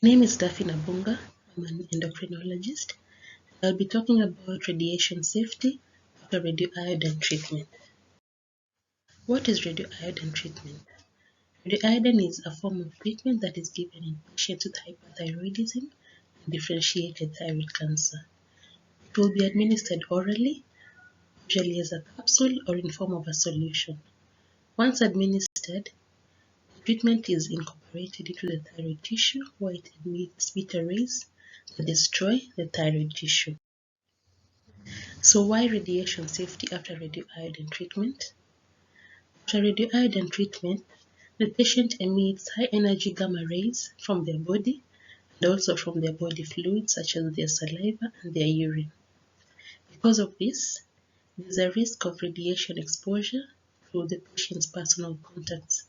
My name is Daphne Abunga. I'm an endocrinologist. I'll be talking about radiation safety after radioiodine treatment. What is radioiodine treatment? Radioiodine is a form of treatment that is given in patients with hyperthyroidism and differentiated thyroid cancer. It will be administered orally, usually as a capsule or in form of a solution. Once administered, the treatment is incorporated into the thyroid tissue where it emits beta rays that destroy the thyroid tissue. So why radiation safety after radioiodine treatment? After radioiodine treatment, the patient emits high-energy gamma rays from their body and also from their body fluids such as their saliva and their urine. Because of this, there is a risk of radiation exposure through the patient's personal contacts.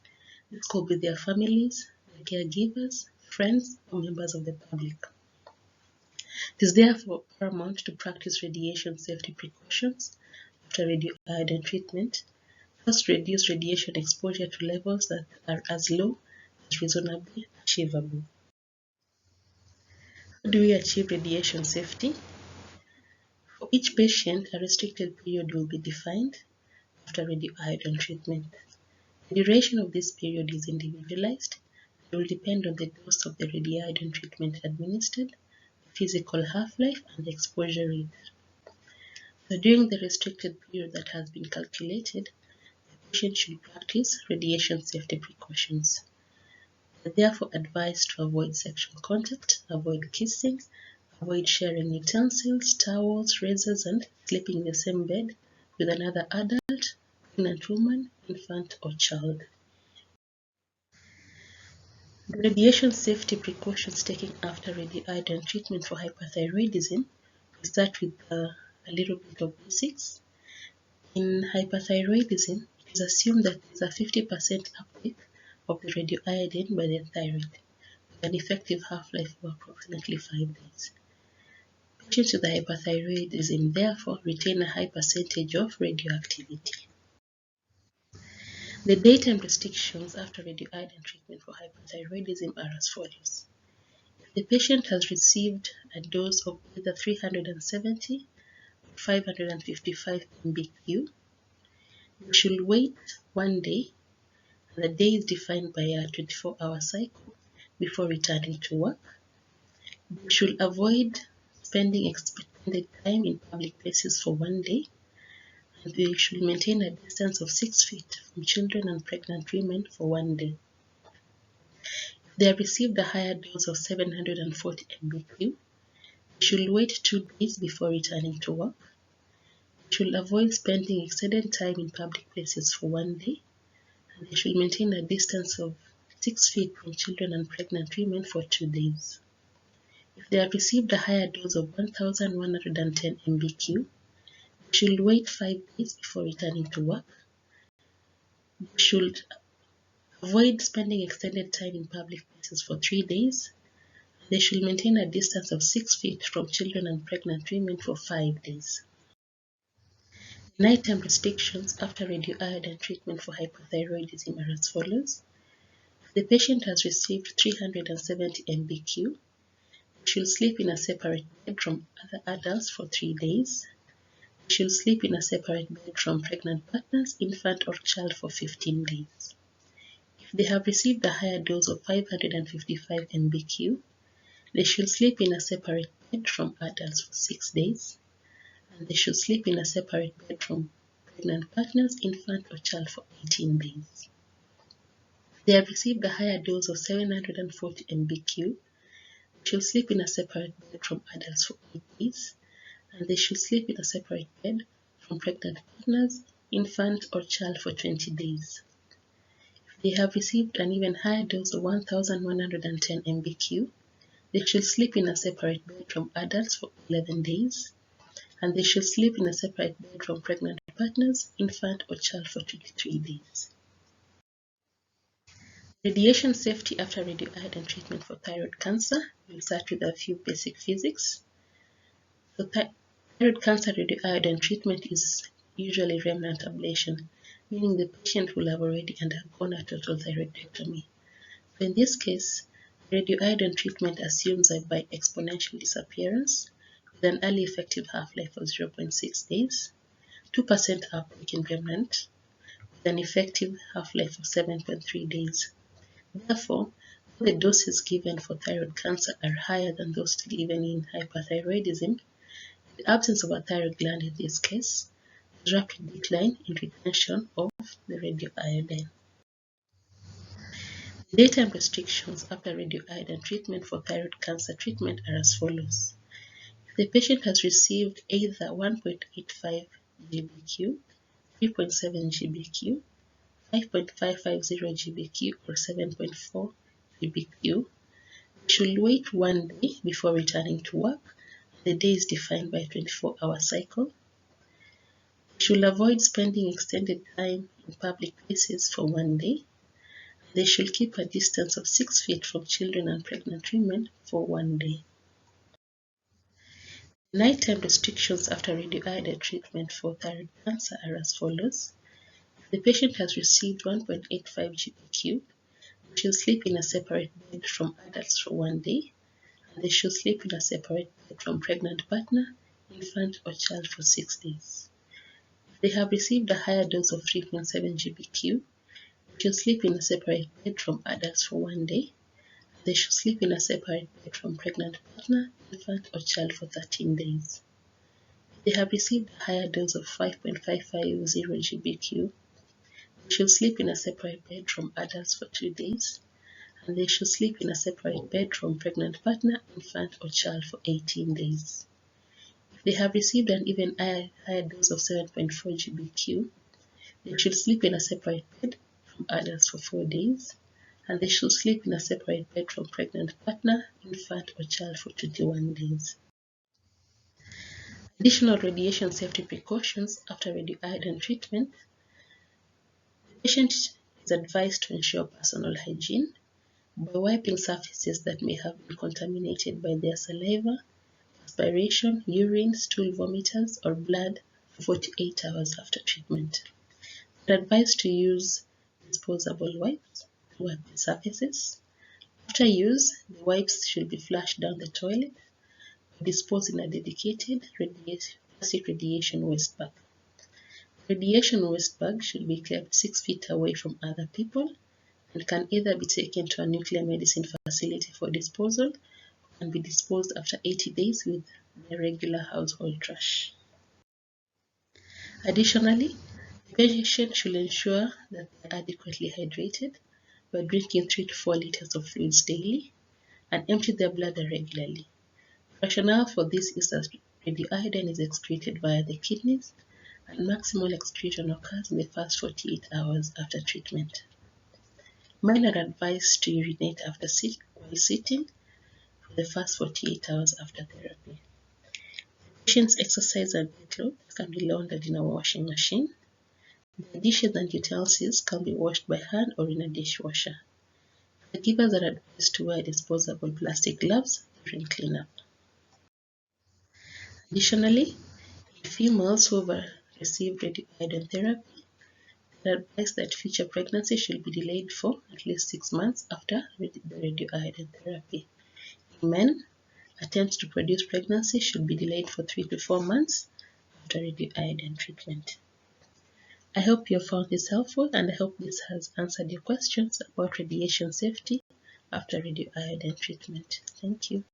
This could be their families, their caregivers, friends, or members of the public. It is therefore paramount to practice radiation safety precautions after radioiodine treatment. First, reduce radiation exposure to levels that are as low as reasonably achievable. How do we achieve radiation safety? For each patient, a restricted period will be defined after radioiodine treatment. The duration of this period is individualized and will depend on the dose of the radioiodine treatment administered, the physical half-life, and the exposure rate. So during the restricted period that has been calculated, the patient should practice radiation safety precautions. They are therefore advised to avoid sexual contact, avoid kissing, avoid sharing utensils, towels, razors, and sleeping in the same bed with another adult, pregnant woman, infant, or child. The radiation safety precautions taken after radioiodine treatment for hyperthyroidism, we start with a little bit of basics. In hyperthyroidism, it is assumed that there is a 50% uptake of the radioiodine by the thyroid, with an effective half-life of approximately 5 days. Patients with hyperthyroidism therefore retain a high percentage of radioactivity. The daytime restrictions after radioiodine treatment for hyperthyroidism are as follows. If the patient has received a dose of either 370 or 555 mbq, they should wait 1 day, and the day is defined by a 24-hour cycle before returning to work. They should avoid spending extended time in public places for 1 day, and they should maintain a distance of 6 feet from children and pregnant women for 1 day. If they have received a higher dose of 740 mbq, they should wait 2 days before returning to work. They should avoid spending extended time in public places for 1 day, and they should maintain a distance of 6 feet from children and pregnant women for 2 days. If they have received a higher dose of 1110 mbq, they should wait 5 days before returning to work. They should avoid spending extended time in public places for 3 days. They should maintain a distance of 6 feet from children and pregnant women for 5 days. Nighttime restrictions after radioiodine treatment for hyperthyroidism are as follows. If the patient has received 370 mbq, they should sleep in a separate bed from other adults for 3 days. They should sleep in a separate bed from pregnant partners, infant, or child for 15 days. If they have received a higher dose of 555 mbq, they should sleep in a separate bed from adults for 6 days, and they should sleep in a separate bed from pregnant partners, infant, or child for 18 days. If they have received a higher dose of 740 mbq, they should sleep in a separate bed from adults for 8 days, and they should sleep in a separate bed from pregnant partners, infant, or child for 20 days. If they have received an even higher dose of 1110 mbq, they should sleep in a separate bed from adults for 11 days, and they should sleep in a separate bed from pregnant partners, infant, or child for 23 days. Radiation safety after radioiodine treatment for thyroid cancer. We'll start with a few basic physics. So thyroid cancer radioiodine treatment is usually remnant ablation, meaning the patient will have already undergone a total thyroidectomy. So in this case, Radioiodine treatment assumes a by-exponential disappearance with an early effective half-life of 0.6 days, 2% uptake in remnant, with an effective half-life of 7.3 days. Therefore, the doses given for thyroid cancer are higher than those given in hyperthyroidism. The absence of a thyroid gland in this case, rapid decline in retention of the radioiodine. The daytime restrictions after radioiodine treatment for thyroid cancer treatment are as follows. If the patient has received either 1.85 GBq, 3.7 GBq, 5.550 GBq, or 7.4 GBq, they should wait 1 day before returning to work. The day is defined by a 24-hour cycle. They should avoid spending extended time in public places for 1 day. They should keep a distance of 6 feet from children and pregnant women for 1 day. Nighttime restrictions after radioiodine treatment for thyroid cancer are as follows. If the patient has received 1.85 GBq, they should sleep in a separate bed from adults for 1 day, and they should sleep in a separate bed from pregnant partner, infant, or child for 6 days. If they have received a higher dose of 3.7 GBq, they should sleep in a separate bed from adults for 1 day. They should sleep in a separate bed from pregnant partner, infant, or child for 13 days. If they have received a higher dose of 5.550 GBq, they should sleep in a separate bed from adults for 2 days, and they should sleep in a separate bed from pregnant partner, infant, or child for 18 days. If they have received an even higher dose of 7.4 GBq, they should sleep in a separate bed from adults for 4 days, and they should sleep in a separate bed from pregnant partner, infant, or child for 21 days. Additional radiation safety precautions after radioiodine treatment. The patient is advised to ensure personal hygiene by wiping surfaces that may have been contaminated by their saliva, perspiration, urine, stool vomiters, or blood for 48 hours after treatment. They are advised to use disposable wipes to wipe the surfaces. After use, the wipes should be flushed down the toilet or disposed in a dedicated plastic radiation waste bag. The radiation waste bag should be kept 6 feet away from other people and can either be taken to a nuclear medicine facility for disposal or can be disposed after 80 days with the regular household trash. Additionally, the patient should ensure that they are adequately hydrated by drinking 3 to 4 liters of fluids daily and empty their bladder regularly. The rationale for this is that radioiodine is excreted via the kidneys and maximal excretion occurs in the first 48 hours after treatment. Men are advised to urinate while sitting for the first 48 hours after therapy. Patient's exercise and clothes can be laundered in a washing machine. The dishes and utensils can be washed by hand or in a dishwasher. Caregivers are advised to wear disposable plastic gloves during cleanup. Additionally, in females who have received radioiodine therapy, they are advised that future pregnancy should be delayed for at least 6 months after the radioiodine therapy. In men, attempts to produce pregnancy should be delayed for 3 to 4 months after radioiodine treatment. I hope you found this helpful, and I hope this has answered your questions about radiation safety after radioiodine treatment. Thank you.